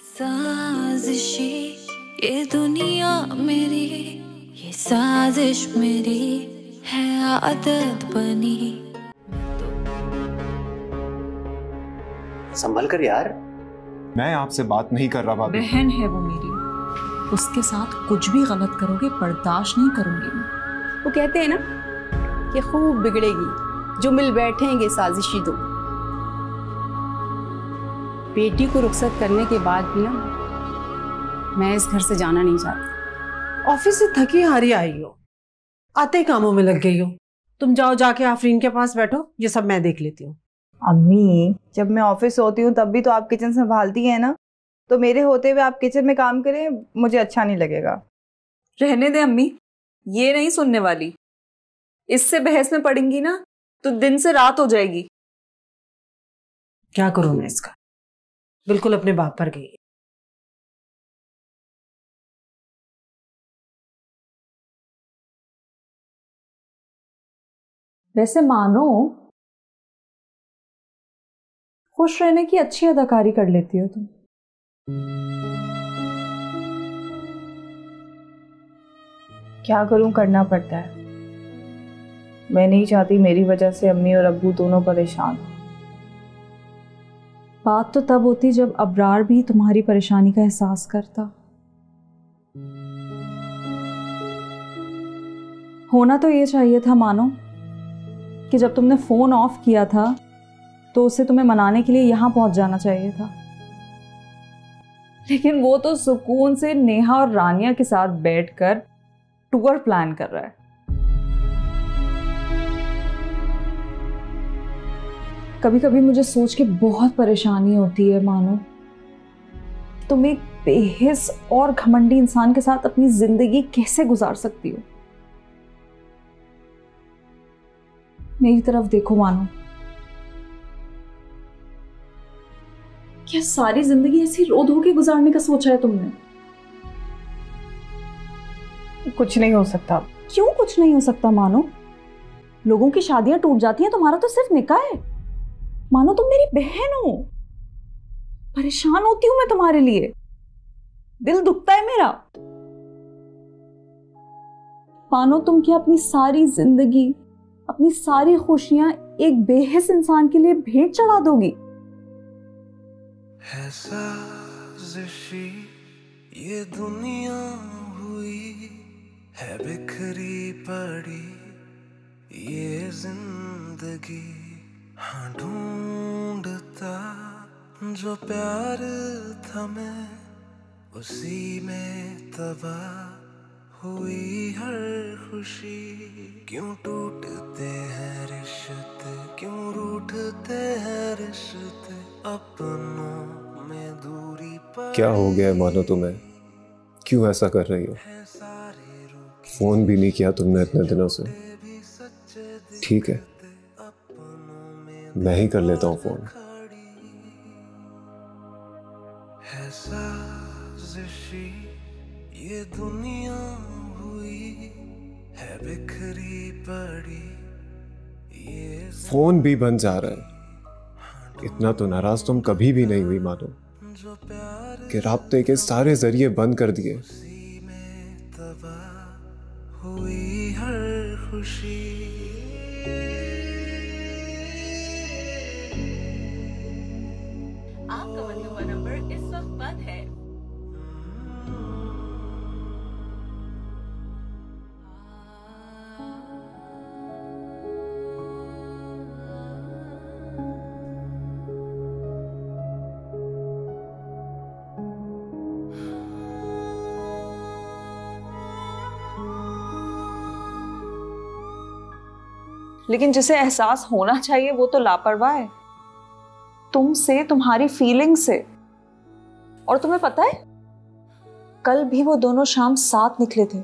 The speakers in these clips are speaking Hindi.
साजिशी ये दुनिया मेरी, ये साजिश मेरी है आदत बनी। संभल कर यार। मैं आपसे बात नहीं कर रहा भाभी। बहन है वो मेरी, उसके साथ कुछ भी गलत करोगे बर्दाश्त नहीं करूंगी मैं। वो कहते हैं ना कि खूब बिगड़ेगी जो मिल बैठेंगे साजिशी दो। बेटी को रुखसत करने के बाद भी ना मैं इस घर से जाना नहीं चाहती। ऑफिस से थकी हारी आई हो, आते कामों में लग गई हो। तुम जाओ, जाके आफरीन के पास बैठो, ये सब मैं देख लेती हूँ। अम्मी, जब मैं ऑफिस होती हूँ तब भी तो आप किचन संभालती हैं ना, तो मेरे होते हुए आप किचन में काम करें मुझे अच्छा नहीं लगेगा। रहने दे अम्मी, ये नहीं सुनने वाली। इससे बहस में पड़ेंगी ना तो दिन से रात हो जाएगी। क्या करूँ मैं इसका, बिल्कुल अपने बाप पर गई। वैसे मानो खुश रहने की अच्छी अदाकारी कर लेती हो तुम। क्या करूं, करना पड़ता है। मैं नहीं चाहती मेरी वजह से अम्मी और अब्बू दोनों परेशान हो। बात तो तब होती जब अबरार भी तुम्हारी परेशानी का एहसास करता। होना तो ये चाहिए था मानो कि जब तुमने फोन ऑफ किया था तो उसे तुम्हें मनाने के लिए यहां पहुंच जाना चाहिए था, लेकिन वो तो सुकून से नेहा और रानिया के साथ बैठकर टूर प्लान कर रहा है। कभी कभी मुझे सोच के बहुत परेशानी होती है मानो, तुम एक बेहिस और घमंडी इंसान के साथ अपनी जिंदगी कैसे गुजार सकती हो। मेरी तरफ देखो मानो, क्या सारी जिंदगी ऐसी रो धो के गुजारने का सोचा है तुमने? कुछ नहीं हो सकता। क्यों कुछ नहीं हो सकता मानो? लोगों की शादियां टूट जाती हैं, तुम्हारा तो सिर्फ निकाह है। मानो तुम मेरी बहन हो, परेशान होती हूं मैं तुम्हारे लिए, दिल दुखता है मेरा। मानो तुम क्या अपनी सारी जिंदगी, अपनी सारी खुशियां एक बेहिस इंसान के लिए भेंट चढ़ा दोगी? है साजिशी ये दुनिया हुई है, बिखरी पड़ी ये जिंदगी। हाँ ढूंढता जो प्यार था मैं, उसी में तबाह हुई हर खुशी। क्यों टूटते हैं रिश्ते, क्यों रूठते हैं रिश्ते, अपनों में दूरी पर। क्या हो गया है मानो तुम्हें? क्यों ऐसा कर रही हो? फोन भी नहीं किया तुमने इतने दिनों से। ठीक है, मैं ही कर लेता हूँ फोन। है साजिशी ये दुनिया हुई है, बिखरी पड़ी ये। फोन भी बन जा रहा है। इतना तो नाराज तुम कभी भी नहीं हुई मानो कि राब्ते के सारे जरिए बंद कर दिए। हुई हर खुशी। आपका बना हुआ नंबर इस वक्त बंद है। लेकिन जिसे एहसास होना चाहिए वो तो लापरवाह है, तुमसे, तुम्हारी फीलिंग से। और तुम्हें पता है, कल भी वो दोनों शाम साथ निकले थे।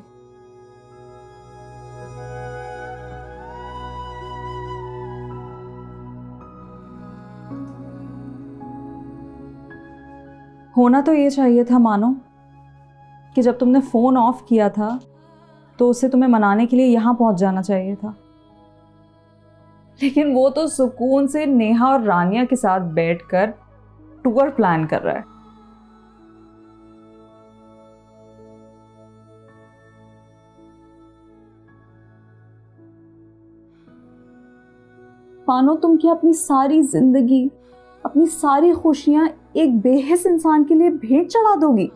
होना तो ये चाहिए था मानो कि जब तुमने फोन ऑफ किया था तो उसे तुम्हें मनाने के लिए यहां पहुंच जाना चाहिए था, लेकिन वो तो सुकून से नेहा और रानिया के साथ बैठकर टूर प्लान कर रहा है। मानो तुम क्या अपनी सारी जिंदगी, अपनी सारी खुशियां एक बेहिस इंसान के लिए भेंट चढ़ा दोगी?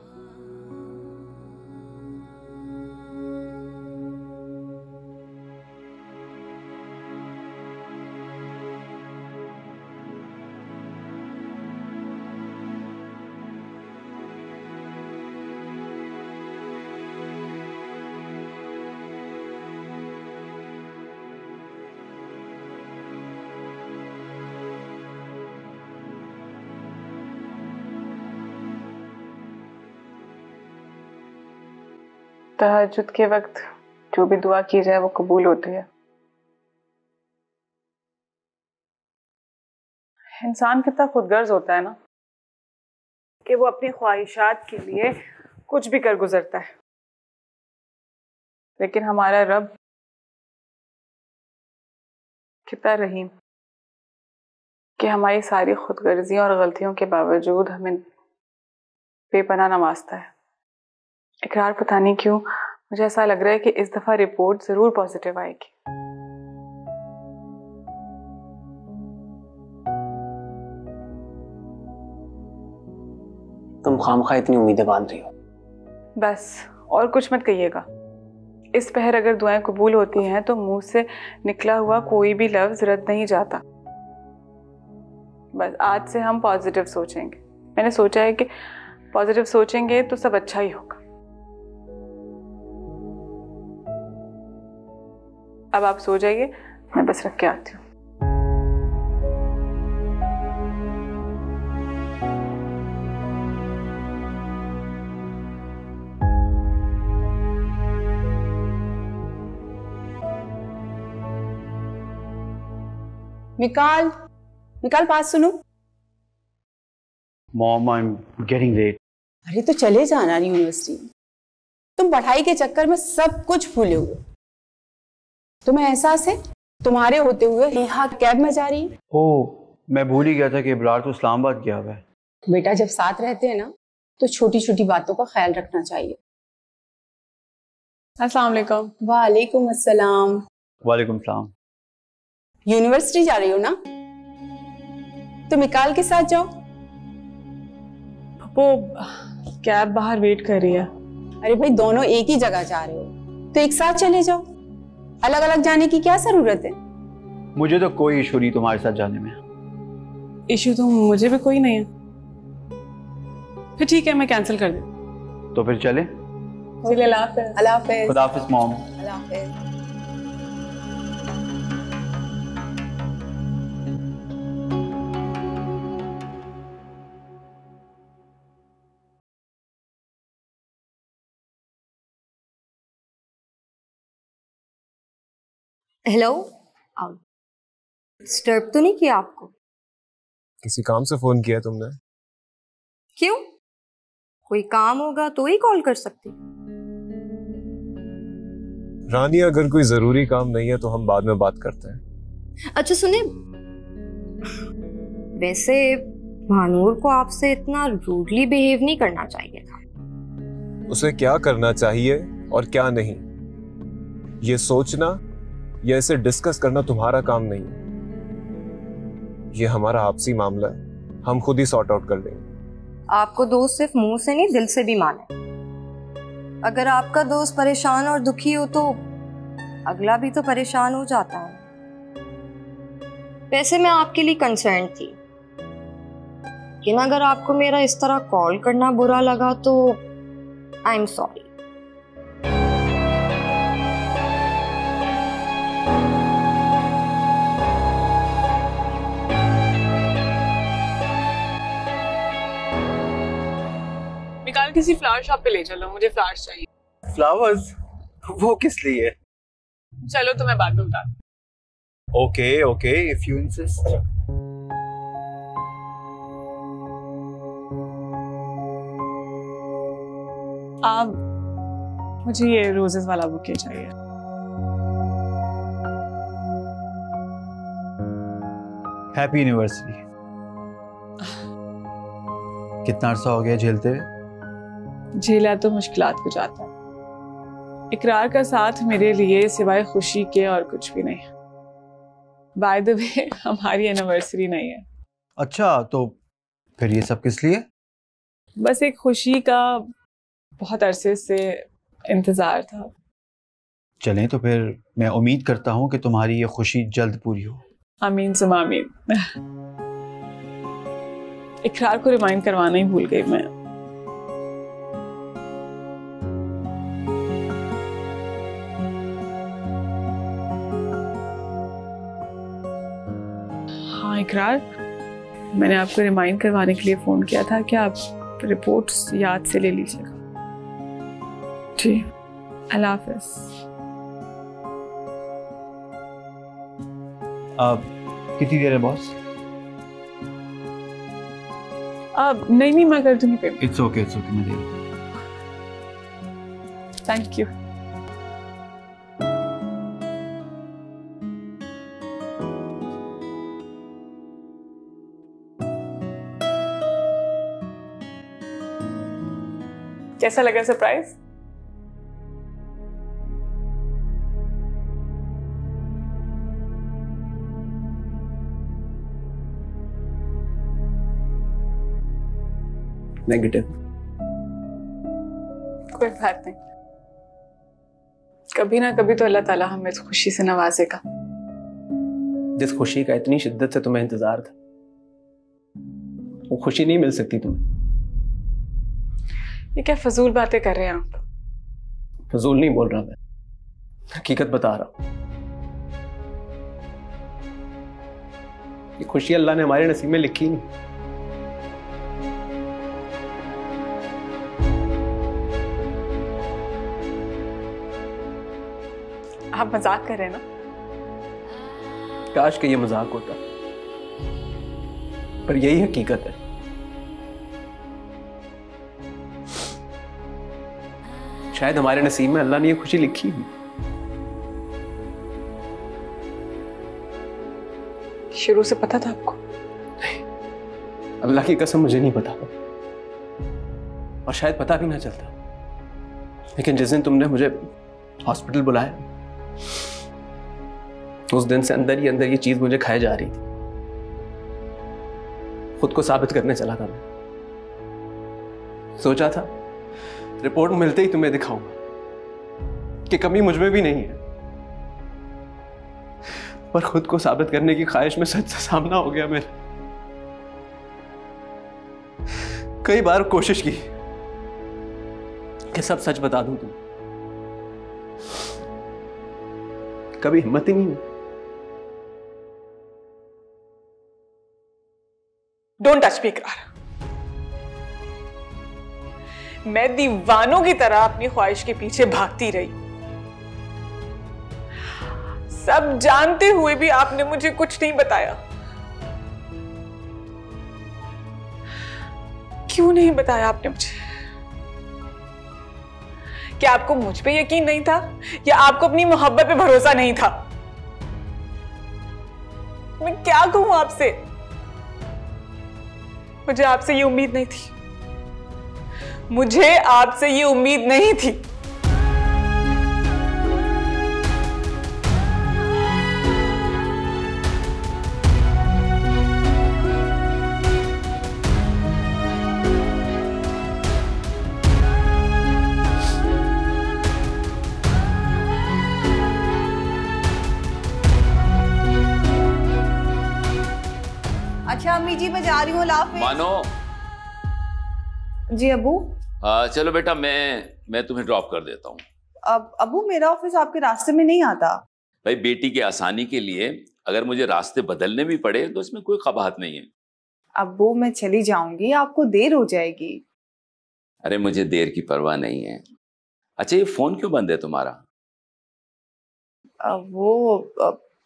तहज्जुद के वक्त जो भी दुआ की जाए वो कबूल होती है। इंसान कितना खुदगर्ज होता है ना कि वो अपनी ख्वाहिशात के लिए कुछ भी कर गुजरता है, लेकिन हमारा रब कितना रहीम कि हमारी सारी खुदगर्जियों और गलतियों के बावजूद हमें बेपनाह नवाजता है। इकरार पता नहीं क्यों मुझे ऐसा लग रहा है कि इस दफा रिपोर्ट जरूर पॉजिटिव आएगी। तुम खामखा इतनी उम्मीदें बांध रही हो। बस और कुछ मत कहिएगा। इस पहर अगर दुआएं कबूल होती हैं तो मुंह से निकला हुआ कोई भी लफ्ज रद्द नहीं जाता। बस आज से हम पॉजिटिव सोचेंगे। मैंने सोचा है कि पॉजिटिव सोचेंगे तो सब अच्छा ही होगा। अब आप सो जाइए, मैं बस रख के आती हूँ। मिकाल, मिकाल बात सुनो। Mom, I am getting late. अरे तो चले जाना यूनिवर्सिटी। तुम पढ़ाई के चक्कर में सब कुछ भूले हुए। तुम्हें एहसास है तुम्हारे होते हुए नेहा कैब में जा रही है? ओह, मैं भूल ही गया था कि इब्रार तो इस्लामाबाद गया हुआ है। बेटा जब साथ रहते हैं ना तो छोटी छोटी बातों का ख्याल रखना चाहिए। अस्सलाम वालेकुम। वालेकुम अस्सलाम। वालेकुम सलाम। यूनिवर्सिटी जा रही हो ना, तो मिकाल के साथ जाओ। वो कैब बाहर वेट कर रही है। अरे भाई दोनों एक ही जगह जा रहे हो तो एक साथ चले जाओ। अलग अलग जाने की क्या जरूरत है? मुझे तो कोई इशू नहीं तुम्हारे साथ जाने में। इशू तो मुझे भी कोई नहीं है। फिर ठीक है, मैं कैंसिल कर दूँ। तो फिर चले। चलिए, अल्लाह हाफ़िज़। अल्लाह हाफ़िज़। खुदा हाफ़िज़ मॉम। अल्लाह हाफ़िज़। हेलो, डिस्टर्ब तो नहीं किया आपको? किसी काम से फोन किया तुमने? क्यों? कोई काम होगा तो ही कॉल कर सकती। रानी, अगर कोई जरूरी काम नहीं है तो हम बाद में बात करते हैं। अच्छा सुने, वैसे भानूर को आपसे इतना रूडली बिहेव नहीं करना चाहिए था। उसे क्या करना चाहिए और क्या नहीं, ये सोचना या इसे डिस्कस करना तुम्हारा काम नहीं। ये हमारा आपसी मामला है, हम खुद ही सॉर्ट आउट कर लेंगे। आपको दोस्त सिर्फ मुंह से नहीं दिल से भी माने। अगर आपका दोस्त परेशान और दुखी हो तो अगला भी तो परेशान हो जाता है। वैसे मैं आपके लिए कंसर्न थी, लेकिन अगर आपको मेरा इस तरह कॉल करना बुरा लगा तो आई एम सॉरी। निकाल किसी फ्लावर शॉप पे ले चलो, मुझे फ्लावर्स चाहिए। फ्लावर्स? वो किस लिए? चलो तो मैं बाद में बता। Okay okay, if you insist. मुझे ये रोजेस वाला बुके चाहिए। Happy anniversary. कितना अरसा हो गया झेलते हुए? झेला तो मुश्किलात को जाता है। इकरार का साथ मेरे लिए सिवाय खुशी के और कुछ भी नहीं। बाय द वे हमारी एनिवर्सरी नहीं है। अच्छा, तो फिर ये सब किस लिए? बस एक खुशी का बहुत अरसे से इंतजार था। चलें तो फिर मैं उम्मीद करता हूँ कि तुम्हारी ये खुशी जल्द पूरी हो। आमीन सुमा आमीन। इकरार को रिमाइंड करवाना ही भूल गई मैं। हाँ इकरार, मैंने आपको रिमाइंड करवाने के लिए फोन किया था कि आप रिपोर्ट्स याद से ले लीजिएगा। जी, अल्लाह हाफ़िज़। कितनी देर है बॉस? अब नहीं मैं कर दूंगी पेमेंट। इट्स ओके मैं दे दूँ। Thank you. कैसा लगा सरप्राइज? नेगेटिव। कोई बात नहीं, कभी ना कभी तो अल्लाह ताला हमें इस खुशी से नवाजेगा। जिस खुशी का इतनी शिद्दत से तुम्हें इंतजार था, वो खुशी नहीं मिल सकती तुम्हें। ये क्या फजूल बातें कर रहे हैं आप? फजूल नहीं बोल रहा मैं, हकीकत बता रहा हूं। ये खुशी अल्लाह ने हमारे नसीब में लिखी नहीं। आप मजाक कर रहे हैं ना? काश कि ये मजाक होता, पर यही हकीकत है। शायद हमारे नसीब में अल्लाह ने ये खुशी लिखी ही। शुरू से पता था आपको? नहीं, अल्लाह की कसम मुझे नहीं पता, और शायद पता भी ना चलता। लेकिन जिस दिन तुमने मुझे हॉस्पिटल बुलाया, उस दिन से अंदर ही अंदर ये चीज मुझे खाए जा रही थी। खुद को साबित करने चला था मैं। सोचा था रिपोर्ट मिलते ही तुम्हें दिखाऊंगा कि कमी मुझ में भी नहीं है, पर खुद को साबित करने की ख्वाहिश में सच से सामना हो गया मेरा। कई बार कोशिश की कि सब सच बता दूं तुम्हें, कभी हिम्मत ही नहीं हुई। डोंट टच मी इकरार। मैं दीवानों की तरह अपनी ख्वाहिश के पीछे भागती रही, सब जानते हुए भी आपने मुझे कुछ नहीं बताया। क्यों नहीं बताया आपने मुझे? क्या आपको मुझ पे यकीन नहीं था, या आपको अपनी मोहब्बत पे भरोसा नहीं था? मैं क्या कहूं आपसे? मुझे आपसे ये उम्मीद नहीं थी, मुझे आपसे ये उम्मीद नहीं थी। अच्छा अम्मी जी, मैं जा रही हूँ। लाफ मानो। जी अबू। चलो बेटा, मैं तुम्हें ड्रॉप कर देता हूँ। अब अबू, मेरा ऑफिस आपके रास्ते में नहीं आता। भाई, बेटी की आसानी के लिए अगर मुझे रास्ते बदलने भी पड़े तो इसमें कोई कबाहत नहीं है। अबू, मैं चली जाऊंगी, आपको देर हो जाएगी। अरे मुझे देर की परवाह नहीं है। अच्छा, ये फोन क्यों बंद है तुम्हारा?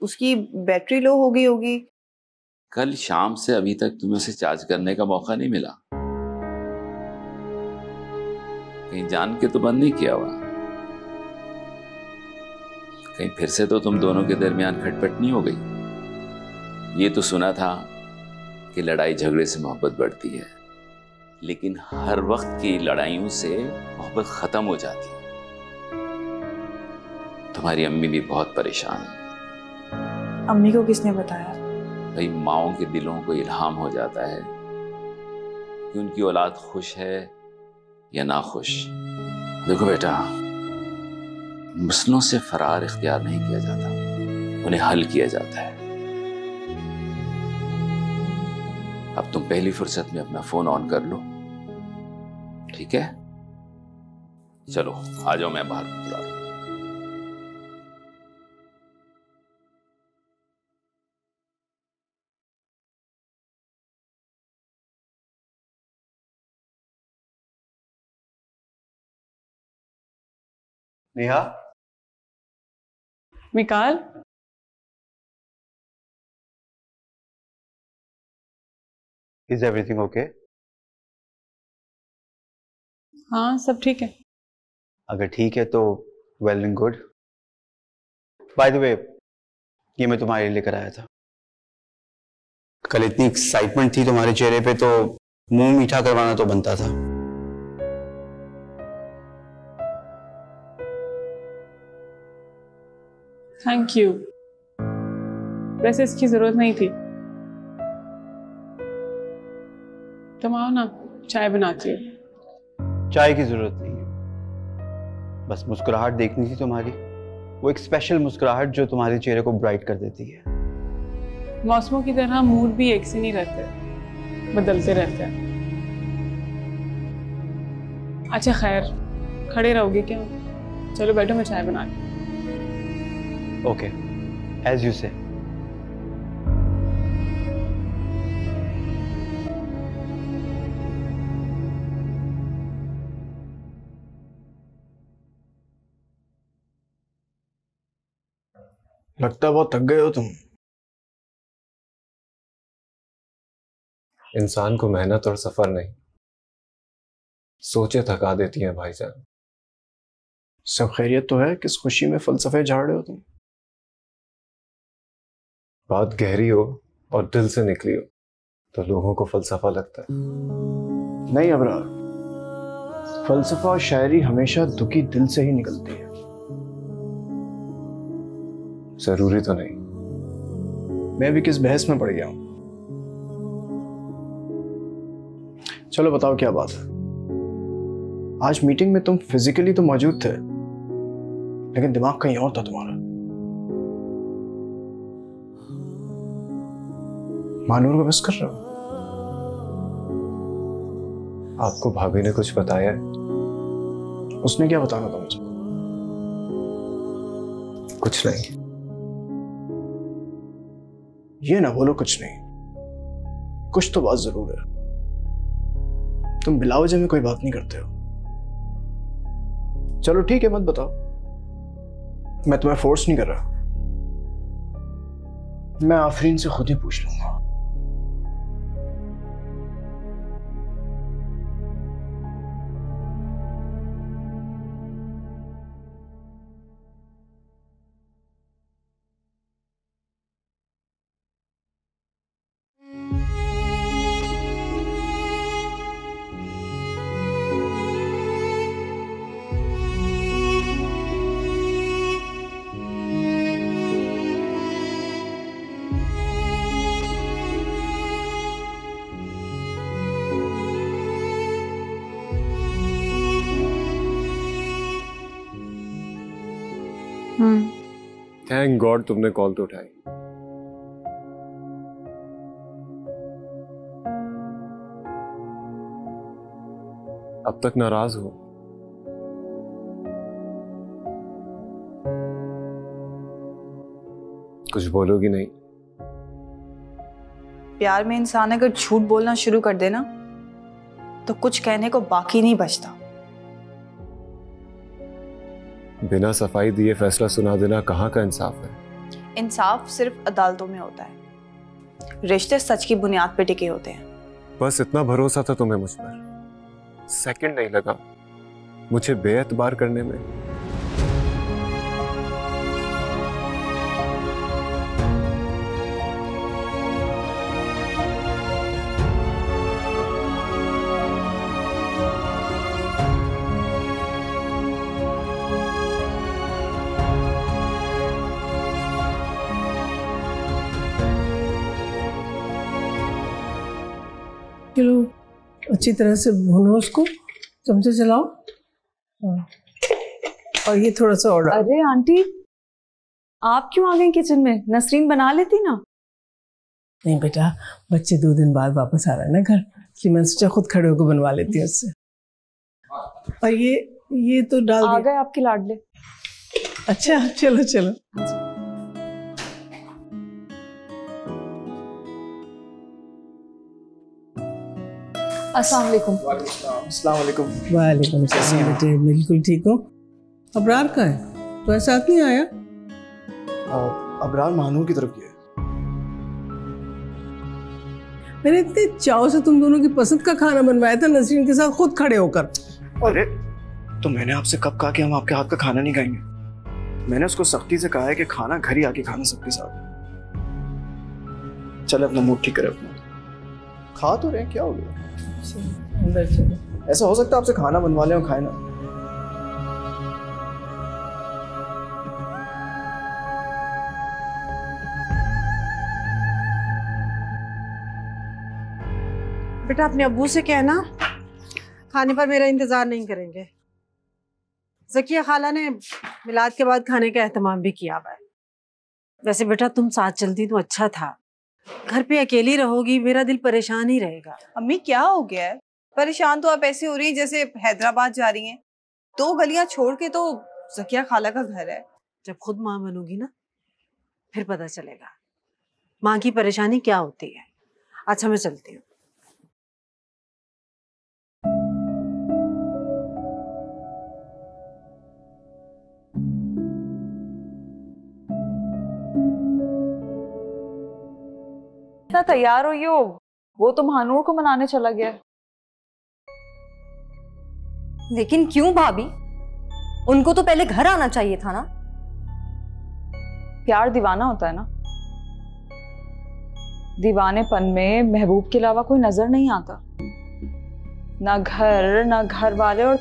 उसकी बैटरी लो हो गई होगी। कल शाम से अभी तक तुम्हें उसे चार्ज करने का मौका नहीं मिला? कहीं जान के तो बंद नहीं किया हुआ? कहीं फिर से तो तुम दोनों के दरमियान खटपट नहीं हो गई? ये तो सुना था कि लड़ाई झगड़े से मोहब्बत बढ़ती है, लेकिन हर वक्त की लड़ाइयों से मोहब्बत खत्म हो जाती है। तुम्हारी अम्मी भी बहुत परेशान है। अम्मी को किसने बताया? भाई माओं के दिलों को इल्हाम हो जाता है कि उनकी औलाद खुश है या ना खुश। देखो बेटा, मसलों से फरार इख्तियार नहीं किया जाता, उन्हें हल किया जाता है। अब तुम पहली फुर्सत में अपना फोन ऑन कर लो, ठीक है? चलो आ जाओ, मैं बाहर बुला रहा हूं। Neha, Vikal, is everything okay? हाँ सब ठीक है। अगर ठीक है तो well and good. By the way, ये मैं तुम्हारे लिए लेकर आया था। कल इतनी एक्साइटमेंट थी तुम्हारे चेहरे पे, तो मुंह मीठा करवाना तो बनता था। थैंक यू, वैसे इसकी जरूरत नहीं थी। तुम आओ ना, चाय बनाती हो। चाय की जरूरत नहीं है, बस मुस्कुराहट देखनी थी तुम्हारी, वो एक स्पेशल मुस्कुराहट जो तुम्हारे चेहरे को ब्राइट कर देती है। मौसमों की तरह मूड भी एक से नहीं रहते, बदलते रहते हैं। अच्छा खैर, खड़े रहोगे क्या? चलो बैठो, मैं चाय बना दी। ओके, एज यू से। लगता है बहुत थक गए हो तुम। इंसान को मेहनत और सफर नहीं, सोचे थका देती हैं भाईजान। सब खैरियत तो है? किस खुशी में फलसफे झाड़ रहे हो तुम? बात गहरी हो और दिल से निकली हो तो लोगों को फलसफा लगता है। नहीं अबरार, फलसफा और शायरी हमेशा दुखी दिल से ही निकलती है। जरूरी तो नहीं। मैं भी किस बहस में पड़ गया हूं। चलो बताओ क्या बात है। आज मीटिंग में तुम फिजिकली तो मौजूद थे, लेकिन दिमाग कहीं और था तुम्हारा। मानूर को मिस कर रहे हो? आपको भाभी ने कुछ बताया है? उसने क्या बताना था मुझे? कुछ नहीं। ये ना बोलो कुछ नहीं, कुछ तो बात जरूर है। तुम बिला वजह में कोई बात नहीं करते हो। चलो ठीक है, मत बताओ, मैं तुम्हें फोर्स नहीं कर रहा। मैं आफरीन से खुद ही पूछ लूंगा। थैंक गॉड तुमने कॉल तो उठाई। अब तक नाराज हो? कुछ बोलोगी नहीं? प्यार में इंसान अगर झूठ बोलना शुरू कर दे ना, तो कुछ कहने को बाकी नहीं बचता। बिना सफाई दिए फैसला सुना देना कहाँ का इंसाफ है? इंसाफ सिर्फ अदालतों में होता है। रिश्ते सच की बुनियाद पे टिके होते हैं। बस इतना भरोसा था तुम्हें मुझ पर, सेकंड नहीं लगा मुझे बेएतबार करने में। अच्छी तरह से भूनो उसको, चमचे चलाओ। हाँ। और ये थोड़ा सा और। अरे आंटी, आप क्यों आ गए किचन में? नसरीन बना लेती ना। नहीं बेटा, बच्चे 2 दिन बाद वापस आ रहा है ना घर, इसलिए मैंने सोचा खुद खड़े होकर बनवा लेती है उससे। और ये तो डाल आ गए आपके लाडले। अच्छा चलो चलो। अस्सलाम वालेकुम। अस्सलाम वालेकुम। वालेकुम सलाम बेटे, बिल्कुल ठीक हो। अबरार का है तो ऐसा साथ नहीं आया? अबरार महानूर की तरफ गया। मैंने इतने चाव से तुम दोनों की पसंद का खाना बनवाया था नसरीन के साथ खुद खड़े होकर। अरे तो मैंने आपसे कब कहा कि हम आपके हाथ का खाना नहीं खाएंगे? मैंने उसको सख्ती से कहा है कि खाना घर ही आके खाना सबके साथ। चल अपना मूड ठीक करे अपना। खा तो रहे, क्या हो गया? अंदर चलो। ऐसा हो सकता है आपसे खाना बनवा ले और खाए ना। बेटा अपने अब्बू से कहना खाने पर मेरा इंतजार नहीं करेंगे। ज़किया खाला ने मिलाद के बाद खाने का एहतमाम भी किया हुआ है। वैसे बेटा तुम साथ चलती तो अच्छा था, घर पे अकेली रहोगी, मेरा दिल परेशान ही रहेगा। अम्मी क्या हो गया है? परेशान तो आप ऐसे हो रही हैं जैसे हैदराबाद जा रही हैं। 2 गलियां छोड़ के तो ज़किया खाला का घर है। जब खुद माँ बनोगी ना फिर पता चलेगा माँ की परेशानी क्या होती है। अच्छा मैं चलती हूँ। इतना तैयार हुई हो, वो तो महानूर को मनाने चला गया। लेकिन क्यों भाभी? उनको तो पहले घर आना चाहिए था ना। प्यार दीवाना होता है ना, दीवानेपन में महबूब के अलावा कोई नजर नहीं आता। ना घर ना घर वाले, और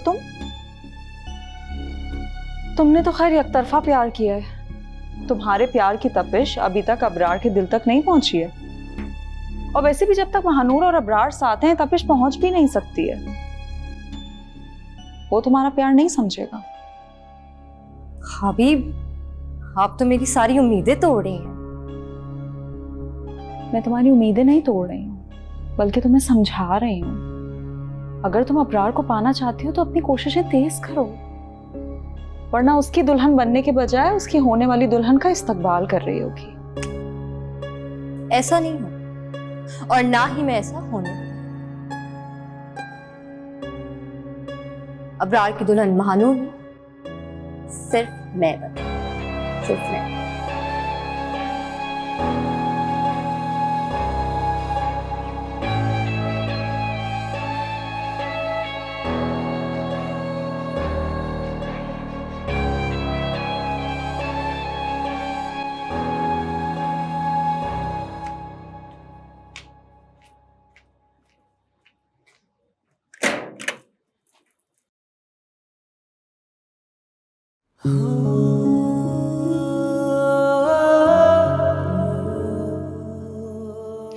तुमने तो खैर एक तरफा प्यार किया है। तुम्हारे प्यार की तपिश अभी तक अबरार के दिल तक नहीं पहुंची है। और वैसे भी जब तक महानूर और अबरार साथ हैं तपिश पहुंच भी नहीं सकती है। वो तुम्हारा प्यार नहीं समझेगा। भाभी आप तो मेरी सारी उम्मीदें तोड़ रही हैं। मैं तुम्हारी उम्मीदें नहीं तोड़ रही हूँ, बल्कि तुम्हें समझा रही हूँ। अगर तुम अबरार को पाना चाहती हो तो अपनी कोशिशें तेज करो, वरना उसकी दुल्हन बनने के बजाय उसकी होने वाली दुल्हन का इस्तकबाल कर रही होगी। ऐसा नहीं हो और ना ही मैं ऐसा होने। अबरार की दुल्हन महानूर सिर्फ मैं बन, सिर्फ मैं।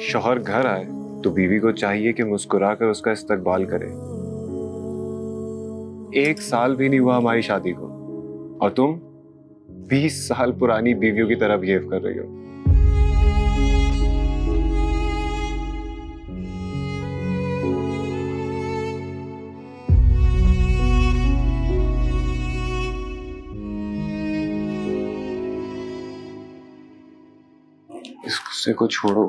शौहर घर आए तो बीवी को चाहिए कि मुस्कुराकर उसका इस्तकबाल करे। 1 साल भी नहीं हुआ हमारी शादी को और तुम 20 साल पुरानी बीवियों की तरह बिहेव कर रही हो। इस गुस्से को छोड़ो,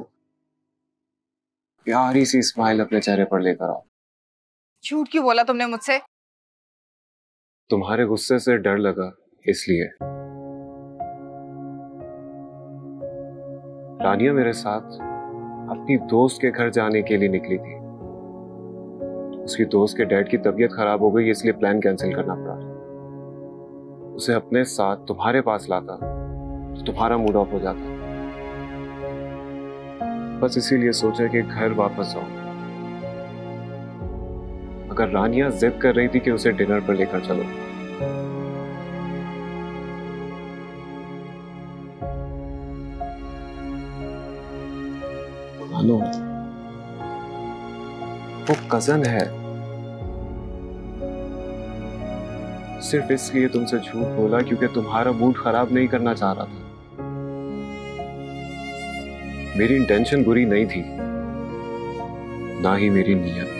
प्यारी सी स्माइल अपने चेहरे पर लेकर आओ। झूठ क्यों बोला तुमने मुझसे? तुम्हारे गुस्से से डर लगा इसलिए। रानिया मेरे साथ अपनी दोस्त के घर जाने के लिए निकली थी। उसकी दोस्त के डैड की तबीयत खराब हो गई, इसलिए प्लान कैंसिल करना पड़ा। उसे अपने साथ तुम्हारे पास लाता तो तुम्हारा मूड ऑफ हो जाता। बस इसीलिए सोचा कि घर वापस आऊं। अगर रानिया जिद कर रही थी कि उसे डिनर पर लेकर चलो, मानो वो कजन है। सिर्फ इसलिए तुमसे झूठ बोला क्योंकि तुम्हारा मूड खराब नहीं करना चाह रहा था। मेरी इंटेंशन बुरी नहीं थी, ना ही मेरी नीयत।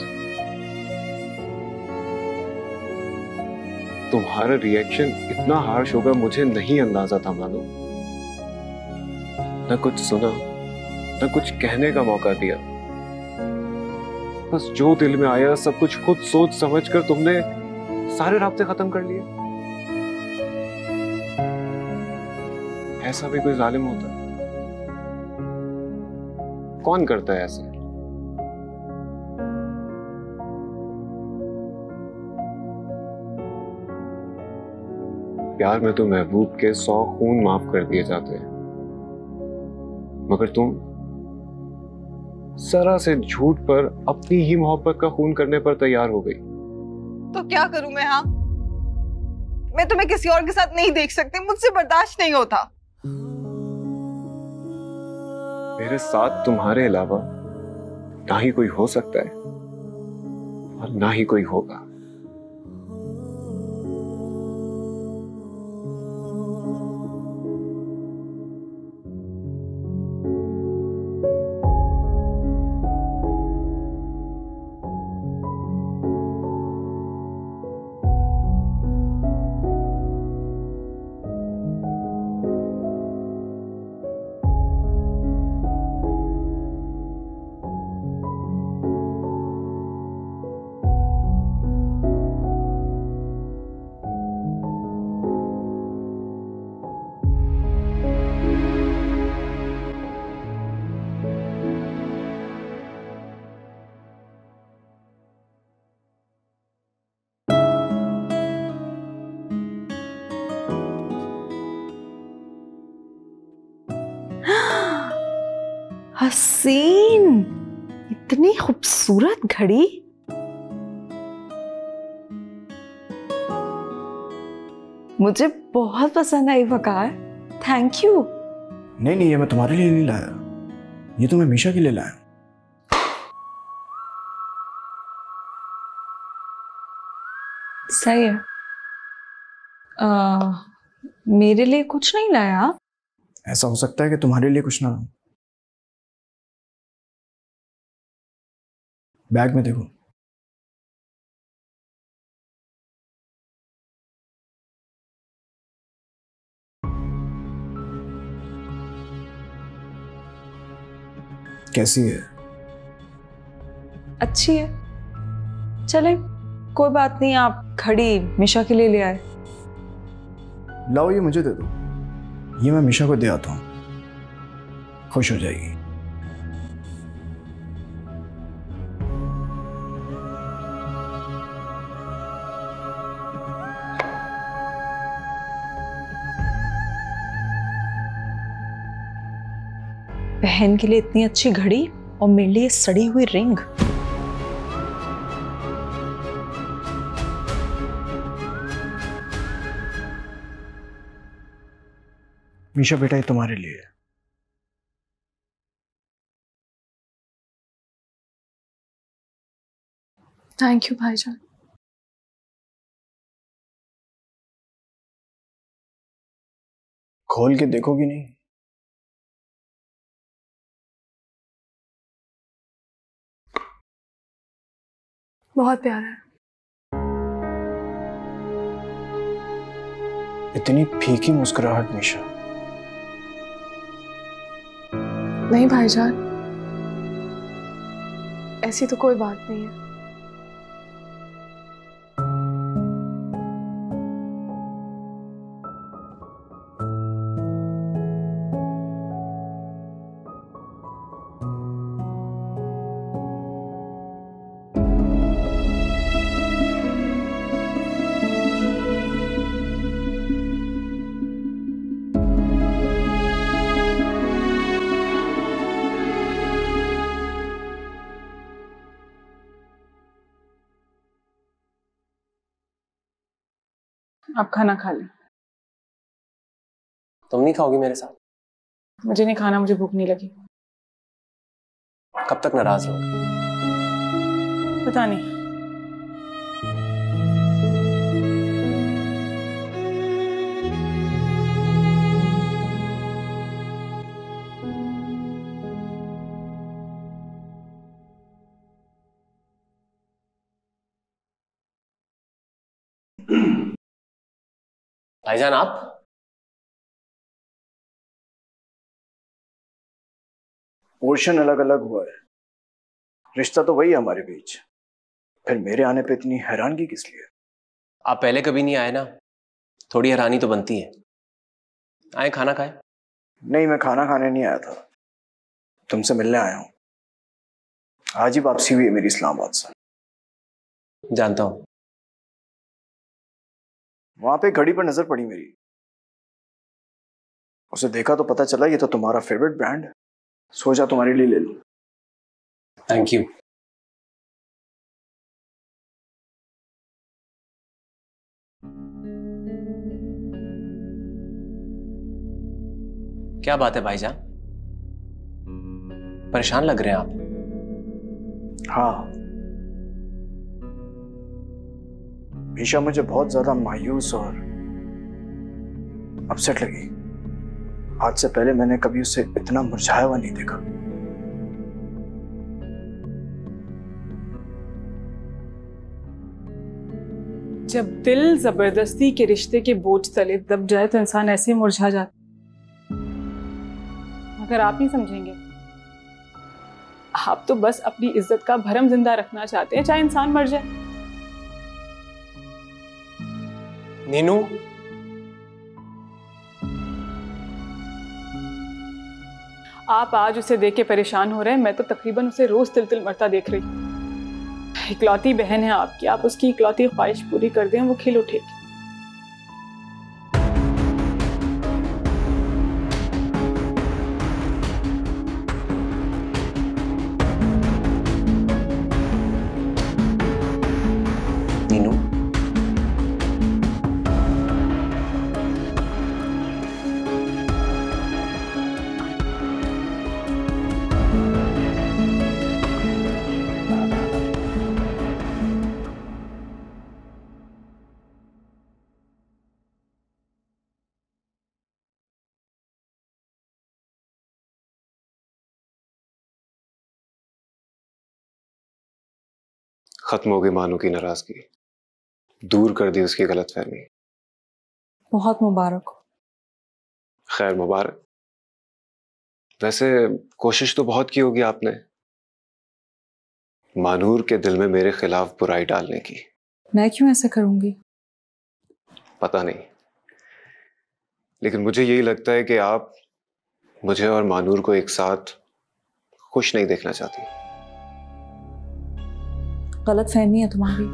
तुम्हारा रिएक्शन इतना हार्श होगा मुझे नहीं अंदाजा था मानो। न कुछ सुना, न कुछ कहने का मौका दिया। बस जो दिल में आया सब कुछ खुद सोच समझकर तुमने सारे राब्ते खत्म कर लिए। ऐसा भी कोई जालिम होता है? कौन करता है ऐसे? प्यार में तो महबूब के 100 खून माफ कर दिए जाते हैं, मगर तुम जरा से झूठ पर अपनी ही मोहब्बत का खून करने पर तैयार हो गई। तो क्या करूं मैं? हाँ, मैं तुम्हें किसी और के साथ नहीं देख सकती, मुझसे बर्दाश्त नहीं होता। मेरे साथ तुम्हारे अलावा ना ही कोई हो सकता है और ना ही कोई होगा। हसीन, इतनी खूबसूरत घड़ी। मुझे बहुत पसंद आई वकार, थैंक यू। नहीं नहीं, ये मैं तुम्हारे लिए नहीं लाया, ये तो मैं मीशा के लिए लाया। सही है। मेरे लिए कुछ नहीं लाया? ऐसा हो सकता है कि तुम्हारे लिए कुछ ना हो। बैग में देखो। कैसी है? अच्छी है। चले, कोई बात नहीं, आप घड़ी मीशा के लिए ले आए। लाओ, ये मुझे दे दो, ये मैं मीशा को दे आता हूं, खुश हो जाएगी। बहन के लिए इतनी अच्छी घड़ी और मेरे लिए सड़ी हुई रिंग। मीशा बेटा, ये तुम्हारे लिए। थैंक यू भाईजान। खोल के देखोगी नहीं? बहुत प्यारा है। इतनी फीकी मुस्कुराहट मीशा। नहीं भाईजान, ऐसी तो कोई बात नहीं है। आप खाना खा लें। तुम नहीं खाओगी मेरे साथ? मुझे नहीं खाना, मुझे भूख नहीं लगी। कब तक नाराज रहोगी? पता नहीं। भाईजान आप? पोर्शन अलग अलग हुआ है, रिश्ता तो वही है हमारे बीच, फिर मेरे आने पे इतनी हैरानगी किस लिए? आप पहले कभी नहीं आए ना, थोड़ी हैरानी तो बनती है। आए खाना खाए? नहीं, मैं खाना खाने नहीं आया था, तुमसे मिलने आया हूं। आज ही वापसी हुई है मेरी इस्लामाबाद से। जानता हूं। वहां पे घड़ी पर नजर पड़ी मेरी, उसे देखा तो पता चला ये तो तुम्हारा फेवरेट ब्रांड है, सोचा तुम्हारे लिए ले लूं। Thank you. क्या बात है भाईजान, परेशान लग रहे हैं आप? हाँ, ईशा मुझे बहुत ज्यादा मायूस और अपसेट लगी। आज से पहले मैंने कभी उसे इतना मुरझाया हुआ नहीं देखा। जब दिल जबरदस्ती के रिश्ते के बोझ तले दब जाए तो इंसान ऐसे मुरझा जाता, मगर आप नहीं समझेंगे। आप तो बस अपनी इज्जत का भरम जिंदा रखना चाहते हैं, चाहे इंसान मर जाए। नीनू, आप आज उसे देख के परेशान हो रहे हैं, मैं तो तकरीबन उसे रोज तिल तिल मरता देख रही हूँ। इकलौती बहन है आपकी, आप उसकी इकलौती ख्वाहिश पूरी कर दें, वो खिल उठेगी। नीनू, खत्म हो गई मानो की नाराजगी, दूर कर दी उसकी गलतफहमी। बहुत मुबारक हो। खैर मुबारक। वैसे कोशिश तो बहुत की होगी आपने मानूर के दिल में मेरे खिलाफ बुराई डालने की। मैं क्यों ऐसा करूंगी? पता नहीं, लेकिन मुझे यही लगता है कि आप मुझे और मानूर को एक साथ खुश नहीं देखना चाहती। गलत फहमी है तुम्हारी।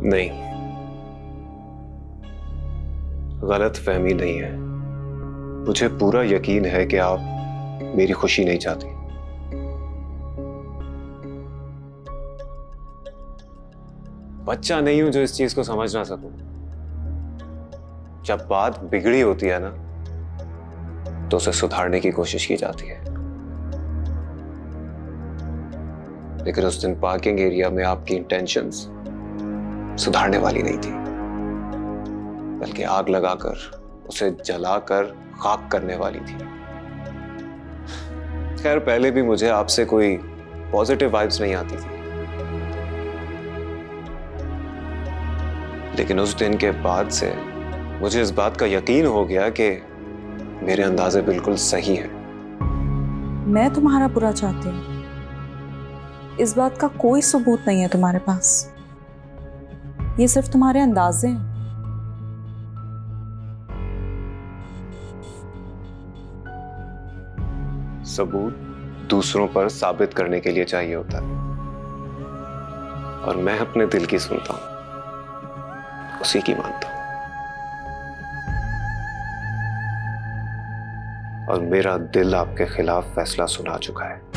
नहीं, गलत फहमी नहीं है। मुझे पूरा यकीन है कि आप मेरी खुशी नहीं चाहती। बच्चा नहीं हूं जो इस चीज को समझ ना सकूं। जब बात बिगड़ी होती है ना, तो उसे सुधारने की कोशिश की जाती है। लेकिन उस दिन पार्किंग एरिया में आपकी इंटेंशंस सुधारने वाली नहीं थी, बल्कि आग लगाकर उसे जलाकर खाक करने वाली थी। खैर, पहले भी मुझे आपसे कोई पॉजिटिव वाइब्स नहीं आती थी, लेकिन उस दिन के बाद से मुझे इस बात का यकीन हो गया कि मेरे अंदाजे बिल्कुल सही हैं। मैं तुम्हारा बुरा चाहती हूँ, इस बात का कोई सबूत नहीं है तुम्हारे पास। ये सिर्फ तुम्हारे अंदाजे हैं। सबूत दूसरों पर साबित करने के लिए चाहिए होता है, और मैं अपने दिल की सुनता हूं, उसी की मानता हूं। और मेरा दिल आपके खिलाफ फैसला सुना चुका है।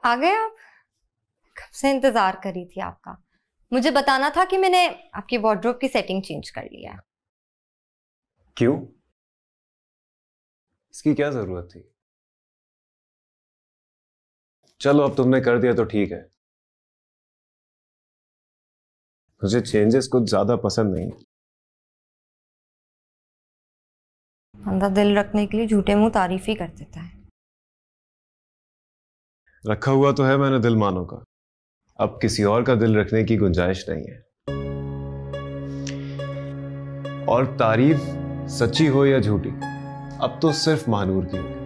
आ गए आप? कब से इंतजार कर रही थी आपका। मुझे बताना था कि मैंने आपकी वार्डरोब की सेटिंग चेंज कर लिया है। क्यों? इसकी क्या जरूरत थी? चलो अब तुमने कर दिया तो ठीक है। मुझे चेंजेस कुछ ज्यादा पसंद नहीं। बंदा दिल रखने के लिए झूठे मुंह तारीफ ही कर देता है। रखा हुआ तो है मैंने दिल मानो का, अब किसी और का दिल रखने की गुंजाइश नहीं है। और तारीफ सच्ची हो या झूठी, अब तो सिर्फ महानूर की होगी।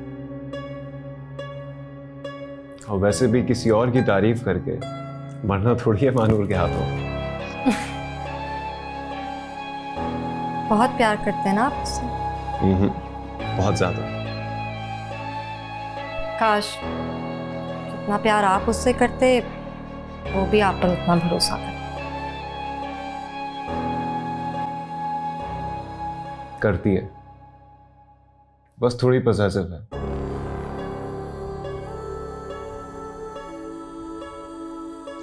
और वैसे भी किसी और की तारीफ करके मरना थोड़ी है महानूर के हाथों। बहुत प्यार करते हैं ना आप उससे? बहुत ज्यादा। काश जितना प्यार आप उससे करते वो भी आप पर उतना भरोसा करती है, बस थोड़ी पॉसेसिव है।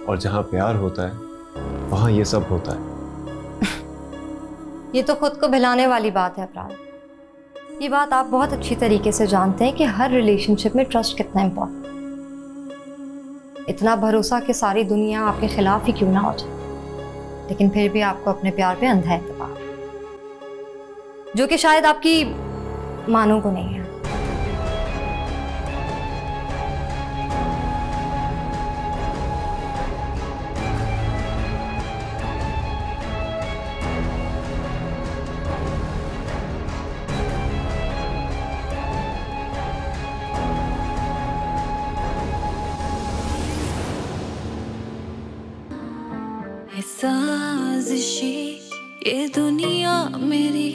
और जहां प्यार होता है वहां ये सब होता है। ये तो खुद को भिलाने वाली बात है अपराध। ये बात आप बहुत अच्छी तरीके से जानते हैं कि हर रिलेशनशिप में ट्रस्ट कितना इम्पोर्टेंट। इतना भरोसा कि सारी दुनिया आपके खिलाफ ही क्यों ना हो जाए, लेकिन फिर भी आपको अपने प्यार पे अंधा एतबार, जो कि शायद आपकी मानो को नहीं है। साजिशी ये दुनिया मेरी,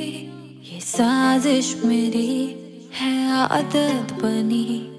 ये साजिश मेरी है आदत बनी।